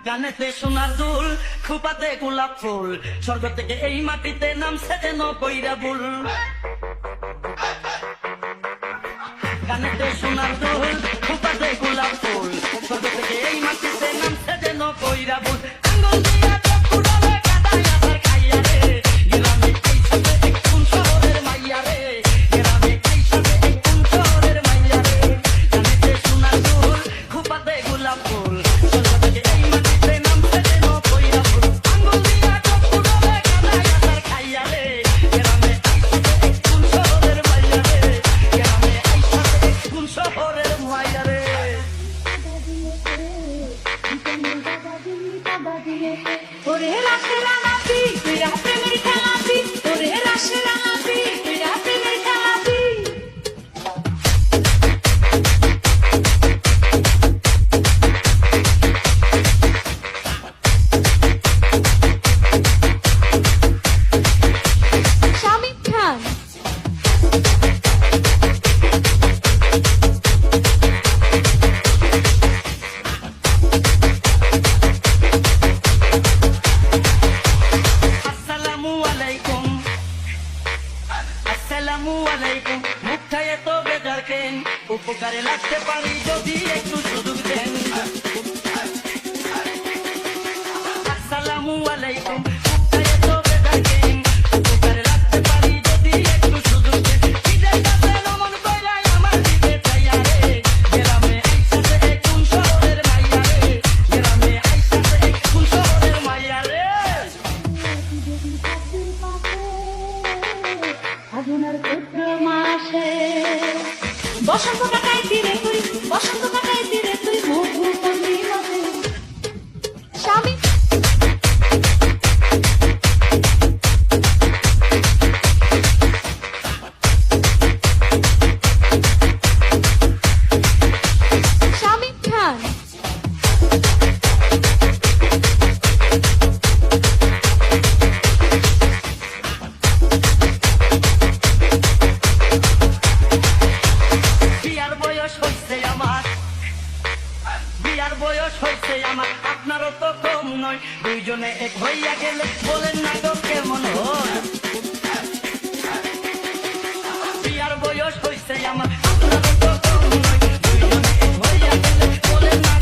কানেতে সোনার দুল, খোপাতে গোলাপ ফুল, স্বর্গ থেকে এই মাটিতে নামছে যেন কইরা বুল। কানেতে সোনার দুল, খোপাতে গোলাপ ফুল, স্বর্গ থেকে এই মাটিতে নামছে যেন কইরা বুল। আঙ্গুল দিয়া চোখ ফুরালে কাদায় আছাড় খাইয়া রে, গ্রামে এই সাথে এক কোন শহরের মাইয়া রে, গ্রামে এই সাথে এক কোন শহরের মাইয়া রে। কানেতে সোনার দুল, খোপাতে গোলাপ ফুল, স্বর্গ থেকে এই মাটিতে নামছে যেন কইরা বুল। আঙ্গুল দিয়া চোখ ফুরালে কাদায় আছাড় খাইয়া রে, গ্রামে এই সাথে এক কোন শহরের মাইয়া রে, গ্রামে এই সাথে এক কোন শহরের মাইয়া রে। ওরে রাশের রাঙাতি, তুই প্রেমের খেলাতি, ওরে রাশের রাঙাতি, তুই প্রেমের খেলাতি। শামিম খান আসসালামু আলাইকুম, আসসালামু আলাইকুম। মুখটা এত বেজার কেন, উপকারে লাগতে পারি যদি একটু সুযোগ দেন। আসসালামু আলাইকুম, মুখটা এত বেজার কেন, উপকারে লাগতে পারি যদি একটু সুযোগ দেন। ঈদের কাছে নমন কইরাই আমার দিকে চাইয়া রে, গ্রামে আইসাছে এক কোন শহরের মাইয়া রে, গ্রামে আইসাছে এক কোন শহরের মাইয়া রে। ফাগুনের ক্ষুদ্র মাসে বসন্ত কাটাই তীরে তুই, বসন্ত কাটাই তীরে তুই মধু পূর্ণিমাতে। শামিম শামিম খান বিয়ার বয়স হইছে আমার, বিয়ার বয়স হইছে আমার, আপনারও তো কম নয়। দুইজনে এক হইয়া গেলে বলেন না গো কেমন হয়। বিয়ার বয়স হইছে আমার, আপনারও তো কম নয়। দুইজনে এক হইয়া গেলে বলেন না